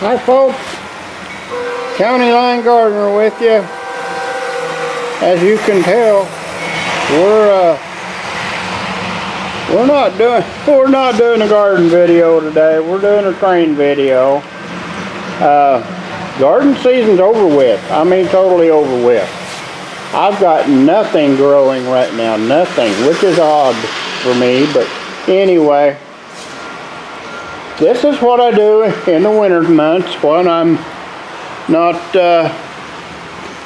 Hi folks, County Line Gardener with you. As you can tell, we're not doing a garden video today. We're doing a train video. Garden season's over with. I mean totally over with. I've got nothing growing right now, nothing, which is odd for me, but anyway. This is what I do in the winter months when I'm not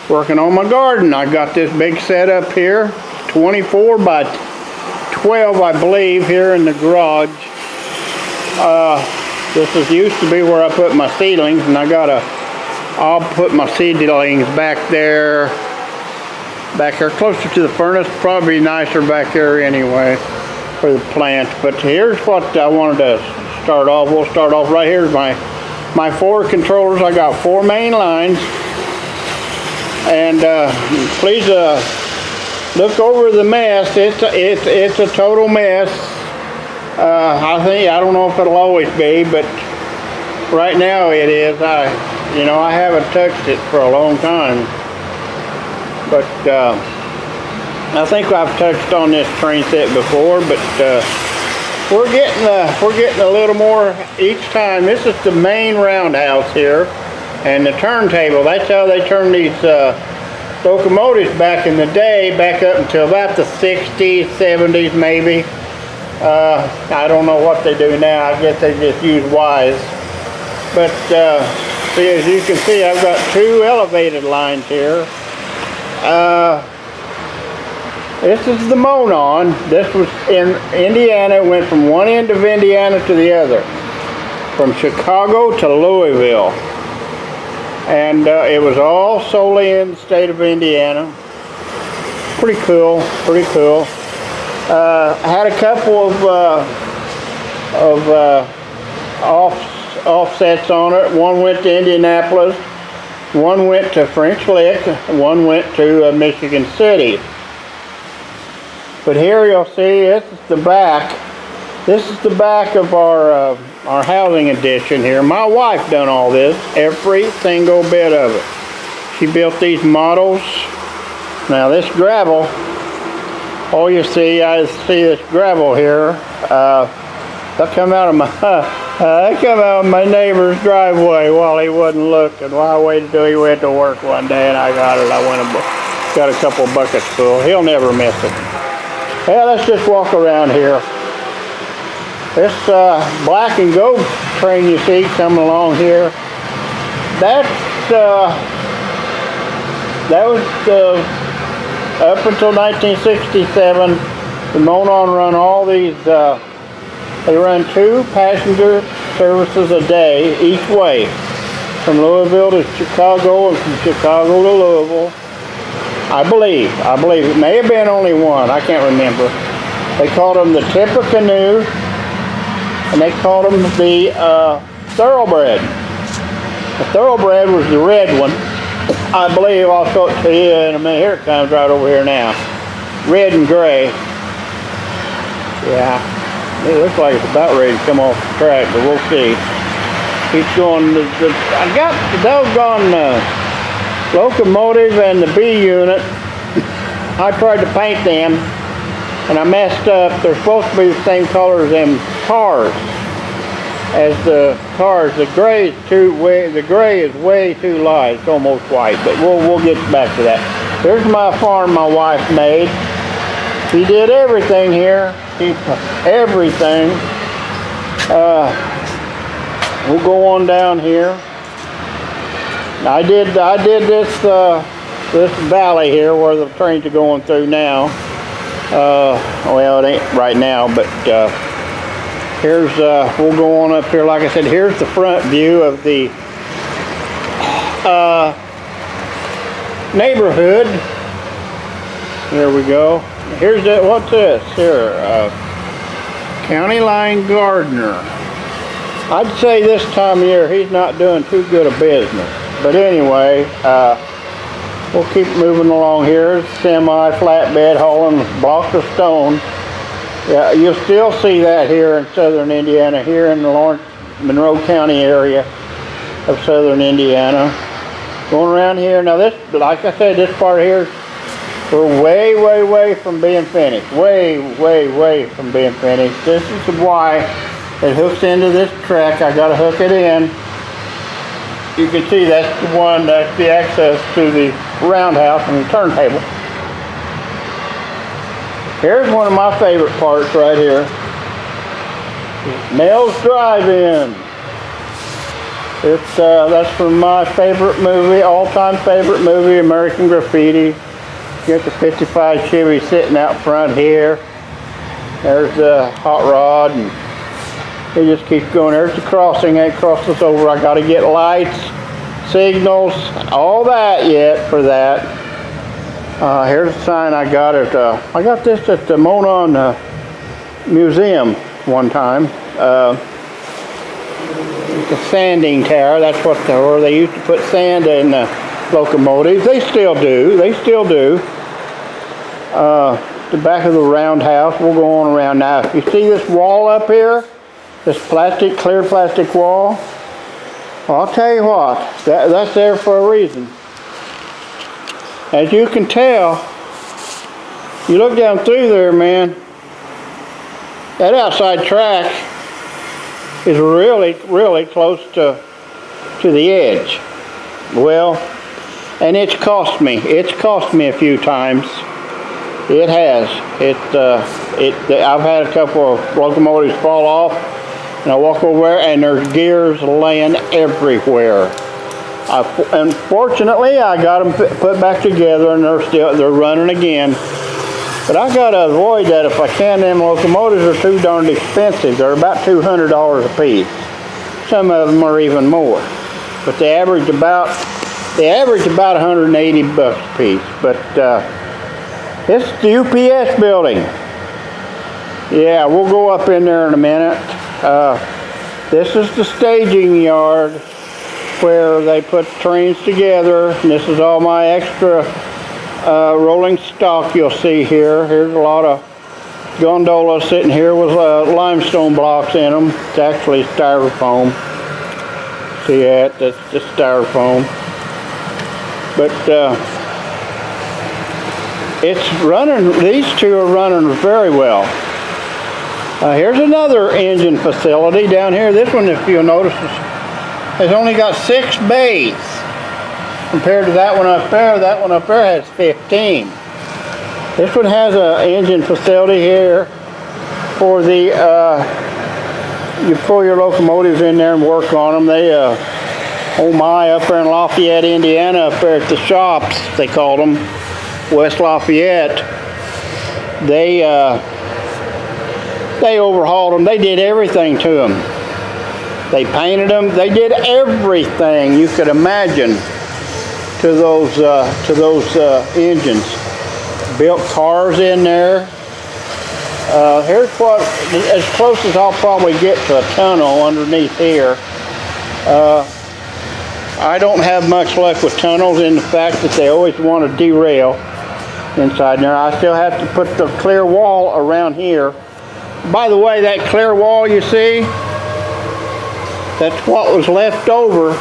working on my garden. I got this big setup here, 24 by 12 I believe, here in the garage. This is used to be where I put my seedlings, and I'll put my seedlings back there closer to the furnace. Probably nicer back there anyway for the plants. But here's what I wanted to start off. We'll start off right here. My 4 controllers. I got 4 main lines, and please look over the mess. It's a total mess. I don't know if it'll always be, but right now it is. I haven't touched it for a long time, but I think I've touched on this train set before, but we're getting a little more each time. This is the main roundhouse here, and the turntable. That's how they turned these locomotives back in the day, back up until about the 60s, 70s maybe. I don't know what they do now. I guess they just use Wise. But see, as you can see, I've got 2 elevated lines here. This is the Monon. This was in Indiana. It went from one end of Indiana to the other, from Chicago to Louisville. And it was all solely in the state of Indiana. Pretty cool, pretty cool. Had a couple of offsets on it. One went to Indianapolis, one went to French Lick, one went to Michigan City. But here you'll see, this is the back. This is the back of our housing addition here. My wife done all this, every single bit of it. She built these models. Now this gravel, all you see, I see this gravel here. That come out of my neighbor's driveway while he wasn't looking. While I waited till he went to work one day, and I got it. I went and got a couple of buckets full. He'll never miss it. Yeah, let's just walk around here. This black and gold train you see coming along here, that was up until 1967. The Monon run all these. They run 2 passenger services a day each way, from Louisville to Chicago and from Chicago to Louisville. I believe it may have been only one. I can't remember. They called them the Tippecanoe, and they called them the Thoroughbred. The Thoroughbred was the red one. I believe I'll show it to you in a minute. Here it comes right over here now. Red and gray. Yeah, it looks like it's about ready to come off the track, but we'll see. Keeps going. I got the doggone locomotive and the B unit. I tried to paint them, and I messed up. They're supposed to be the same color as them cars. As the cars, the gray is way too light. It's almost white, but we'll get back to that. Here's my farm my wife made. She did everything here. Everything. We'll go on down here. I did this valley here where the trains are going through now. Well, it ain't right now, but here's we'll go on up here. Like I said, here's the front view of the neighborhood. There we go. Here's that. What's this here? County Line Gardener. I'd say this time of year he's not doing too good a business. But anyway, we'll keep moving along here. Semi flatbed hauling blocks of stone. Yeah, you'll still see that here in southern Indiana, here in the Lawrence, Monroe County area. of southern Indiana. Going around here, now this, like I said, this part here, we're way from being finished. Way from being finished. This is why it hooks into this track. I gotta hook it in. You can see that's the one, that's the access to the roundhouse and the turntable. Here's one of my favorite parts right here. Nels Drive-In. It's that's from my favorite movie, all-time favorite movie, American Graffiti. You got the 55 Chevy sitting out front here. There's the hot rod, and it just keeps going. There's the crossing. It crosses over. I got to get lights, signals, all that yet for that. Here's a sign I got at. I got this at the Monon Museum one time. The sanding tower. That's what where they used to put sand in locomotives. They still do. The back of the roundhouse. We'll go on around now. If you see this wall up here, this plastic, clear plastic wall, well, I'll tell you what, that's there for a reason. As you can tell, you look down through there, man, that outside track is really close to the edge. Well, and it's cost me a few times. It has. I've had a couple of locomotives fall off, and I walk over there, and there's gears laying everywhere. Unfortunately, I got them put back together, and they're running again. But I gotta avoid that if I can. Them locomotives are too darned expensive. They're about $200 a piece. Some of them are even more. But they average about 180 bucks a piece. But this is the UPS building. Yeah, we'll go up in there in a minute. This is the staging yard where they put trains together. And this is all my extra rolling stock you'll see here. Here's a lot of gondolas sitting here with limestone blocks in them. It's actually styrofoam. See that? That's just styrofoam. But it's running, these two are running very well. Here's another engine facility down here. This one, if you'll notice, has only got 6 bays. Compared to that one up there has 15. This one has an engine facility here for the, you pull your locomotives in there and work on them. They, oh my, up there in Lafayette, Indiana, up there at the shops, they called them, West Lafayette, they overhauled them. They did everything to them. They painted them. They did everything you could imagine to those engines. Built cars in there. Here's what, as close as I'll probably get to a tunnel underneath here. I don't have much luck with tunnels in the fact that they always want to derail inside there. I still have to put the clear wall around here. By the way, that clear wall you see, that's what was left over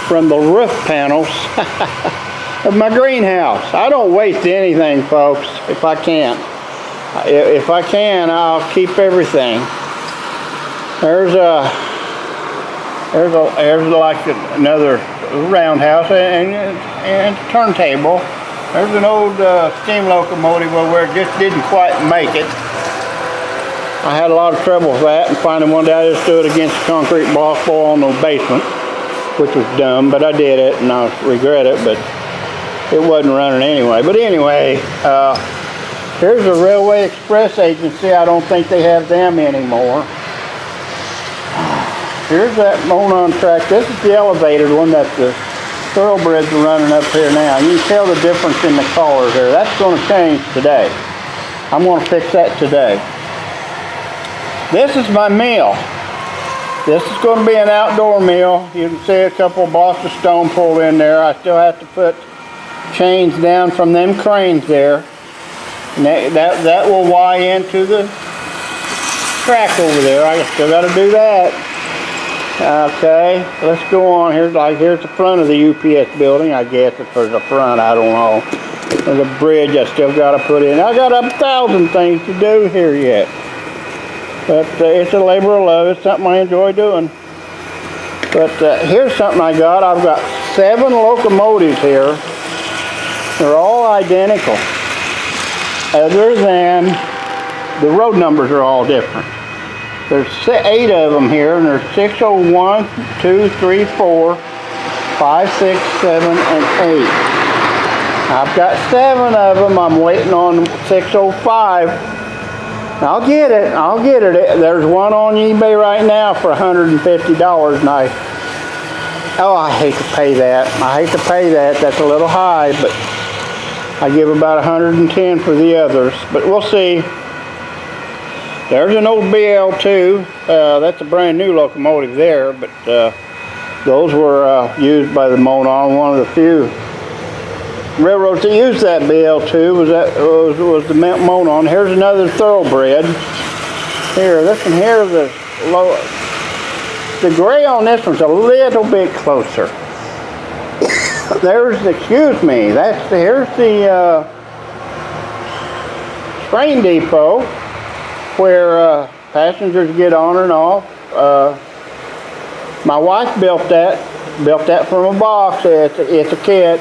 from the roof panels of my greenhouse. I don't waste anything, folks, if I can. If I can, I'll keep everything. There's like another roundhouse and turntable. There's an old steam locomotive where it just didn't quite make it. I had a lot of trouble with that and finding one that I just stood against a concrete block wall in the basement, which was dumb, but I did it and I regret it, but it wasn't running anyway. But anyway, here's a Railway Express agency. I don't think they have them anymore. Here's that Monon track. This is the elevated one that the thoroughbreds are running up here now. You can tell the difference in the cars there. That's going to change today. I'm going to fix that today. This is my mill. This is going to be an outdoor mill. You can see a couple of blocks of stone pulled in there. I still have to put chains down from them cranes there. And that will wire into the track over there. I still got to do that. Okay, let's go on. Here's the front of the UPS building. I guess it's for the front. I don't know. There's a bridge I still got to put in. I got 1,000 things to do here yet. But it's a labor of love. It's something I enjoy doing. But here's something I got. I've got 7 locomotives here. They're all identical. Other than the road numbers are all different. There's 8 of them here, and there's 601, 2, 3, 4, 5, 6, 7, and 8. I've got 7 of them. I'm waiting on 605. I'll get it. I'll get it. There's one on eBay right now for $150, and I hate to pay that. I hate to pay that. That's a little high, but I give about 110 for the others. But we'll see. There's an old BL2. That's a brand new locomotive there, but those were used by the Monon. One of the few railroads that used that BL2 was the Monon. Here's another thoroughbred. Here, this one here, the gray on this one's a little bit closer. Excuse me, here's the train depot where passengers get on and off. My wife built that from a box. It's a kit.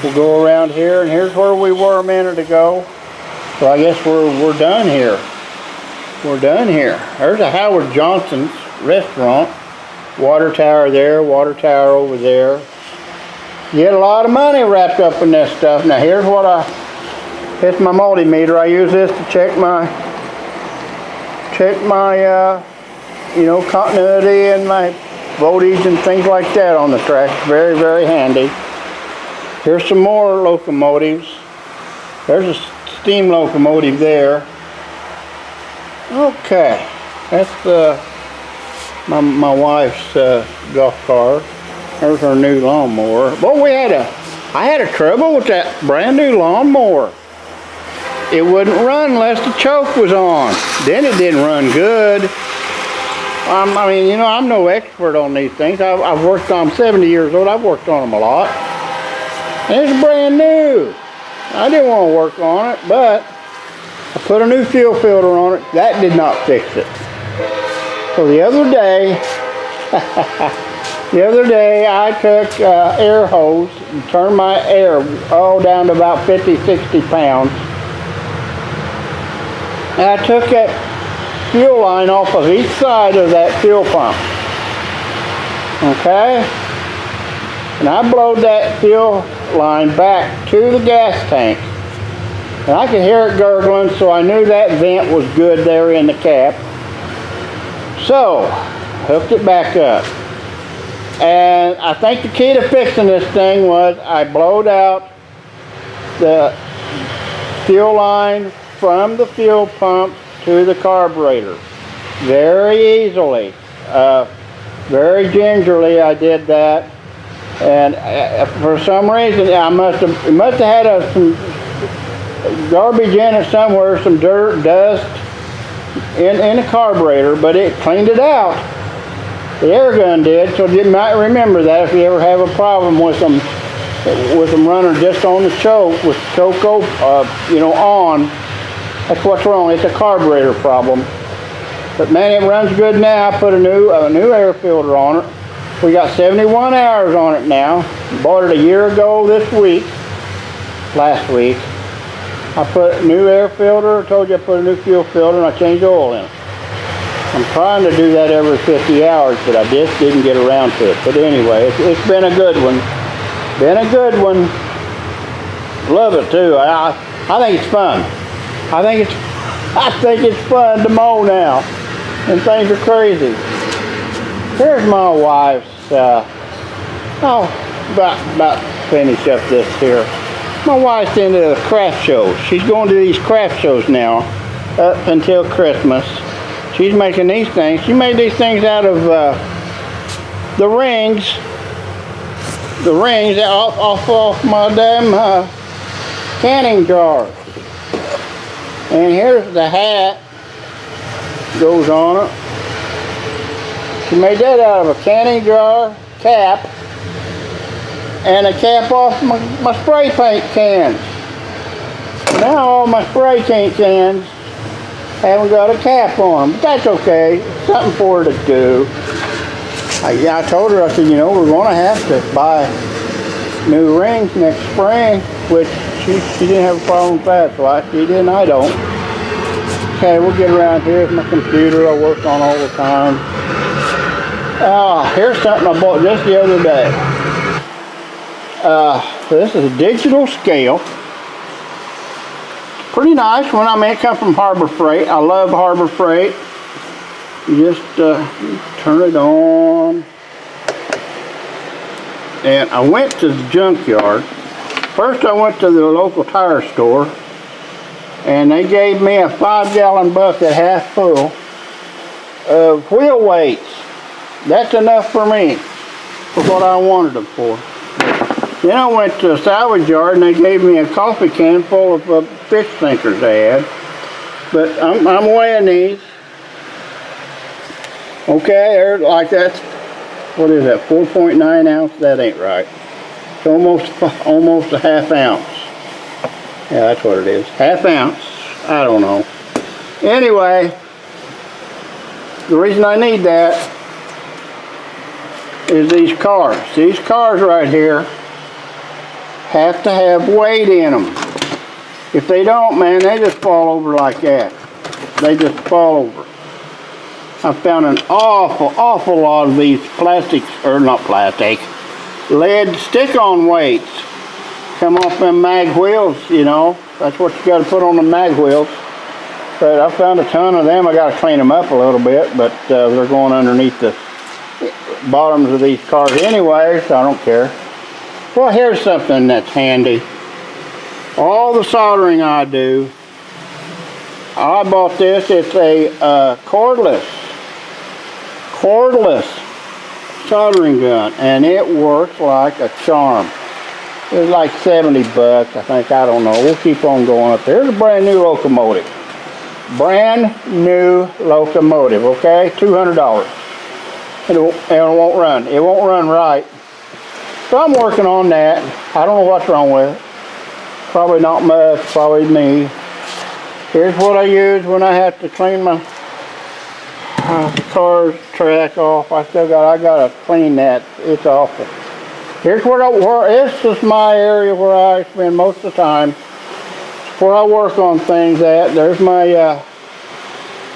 We'll go around here, and here's where we were a minute ago. So I guess we're done here. We're done here. There's a Howard Johnson's restaurant. Water tower there, water tower over there. You get a lot of money wrapped up in this stuff. Now here's it's my multimeter. I use this to check my continuity and my voltage and things like that on the track. Very, very handy. Here's some more locomotives. There's a steam locomotive there. Okay, that's my wife's golf car. There's her new lawnmower. Boy, I had a trouble with that brand new lawnmower. It wouldn't run unless the choke was on. Then it didn't run good. I mean, I'm no expert on these things. I've worked on them. 70 years old. I've worked on them a lot. And it's brand new. I didn't want to work on it, but I put a new fuel filter on it. That did not fix it. So the other day, I took air hose and turned my air down to about 50, 60 pounds. And I took that fuel line off of each side of that fuel pump. Okay? And I blowed that fuel line back to the gas tank. And I could hear it gurgling, so I knew that vent was good there in the cap. So, hooked it back up. And I think the key to fixing this thing was I blowed out the fuel line from the fuel pump to the carburetor. Very easily. Very gingerly I did that. And for some reason, it must have had some garbage in it somewhere, some dirt, dust in the carburetor, but it cleaned it out. The air gun did, so you might remember that if you ever have a problem with them running just on the choke, with the choke on. That's what's wrong. It's a carburetor problem. But man, it runs good now. I put a new air filter on it. We got 71 hours on it now. Bought it a year ago last week. I put a new air filter. I told you I put a new fuel filter, and I changed the oil in it. I'm trying to do that every 50 hours, but I just didn't get around to it. But anyway, it's been a good one. Been a good one. Love it too. I think it's fun. I think it's fun to mow now. And things are crazy. Here's my wife's, about finish up this here. My wife's into the craft shows. She's going to these craft shows now up until Christmas. She's making these things. She made these things out of the rings off my damn canning jar. And here's the hat. Goes on it. She made that out of a canning jar cap and a cap off my spray paint cans. Now all my spray paint cans haven't got a cap on them, but that's okay. It's something for her to do. I told her, I said, you know, we're going to have to buy new rings next spring, which she didn't have a problem with that, so she did and I don't. Okay, we'll get around here with my computer I work on all the time. Here's something I bought just the other day. So this is a digital scale. Pretty nice. When I mean, it comes from Harbor Freight. I love Harbor Freight. You just turn it on. And I went to the junkyard. First I went to the local tire store and they gave me a 5-gallon bucket half full of wheel weights. That's enough for me for what I wanted them for. Then I went to a salvage yard and they gave me a coffee can full of fish sinkers they had. But I'm weighing these. Okay, they're like that's, what is that, 4.9 ounce? That ain't right. It's almost a half ounce. Yeah, that's what it is. Half ounce. I don't know. Anyway, the reason I need that is these cars. These cars right here have to have weight in them. If they don't, man, they just fall over like that. They just fall over. I found an awful lot of these plastics, or not plastic, lead stick-on weights come off them mag wheels, you know. That's what you got to put on the mag wheels. But I found a ton of them. I got to clean them up a little bit, but they're going underneath the bottoms of these cars anyway, so I don't care. Well, here's something that's handy. All the soldering I do, I bought this. It's a cordless soldering gun, and it works like a charm. It was like 70 bucks, I think. I don't know. We'll keep on going up there. Here's a brand new locomotive. Brand new locomotive, okay? $200. And it won't run. It won't run right. So I'm working on that. I don't know what's wrong with it. Probably not much, probably me. Here's what I use when I have to clean my car's track off. I gotta clean that. It's awful. Here's this is my area where I spend most of the time. Where I work on things at. There's my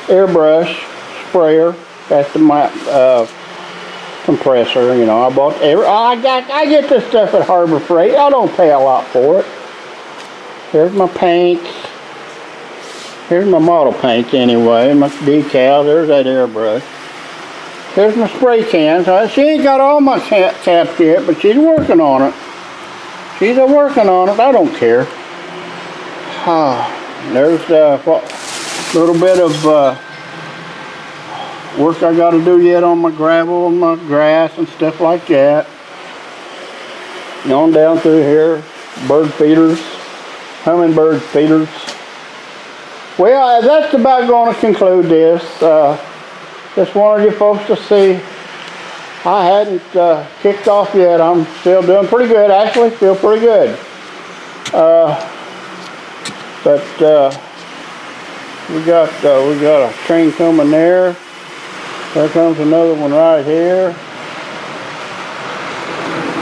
airbrush sprayer. That's my compressor. You know, I get this stuff at Harbor Freight. I don't pay a lot for it. Here's my paints. Here's my model paints anyway. My decal. There's that airbrush. Here's my spray cans. She ain't got all my caps yet, but she's working on it. She's working on it. I don't care. There's a little bit of work I got to do yet on my gravel and my grass and stuff like that. And on down through here, bird feeders, hummingbird feeders. Well, that's about going to conclude this. Just wanted you folks to see. I hadn't kicked off yet. I'm still doing pretty good, actually. Feel pretty good. But we got a train coming there. There comes another one right here.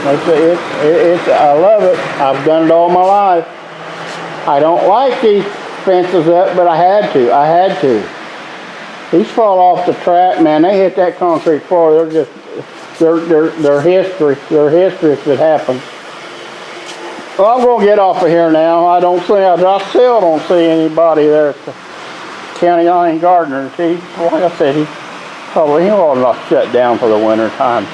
I love it. I've done it all my life. I don't like these fences up, but I had to. These fall off the track, man. They hit that concrete floor. They're history. They're history if it happens. Well, I'm gonna get off of here now. I still don't see anybody there at the County Line Gardener. See, like I said, he will not shut down for the winter time.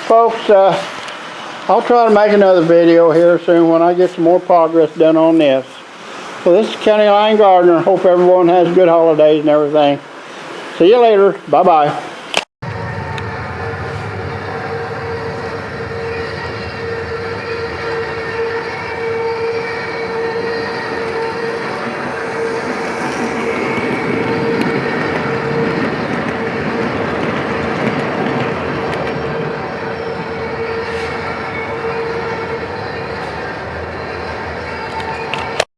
Folks, I'll try to make another video here soon when I get some more progress done on this. So this is County Line Gardener. Hope everyone has good holidays and everything. See you later. Bye-bye.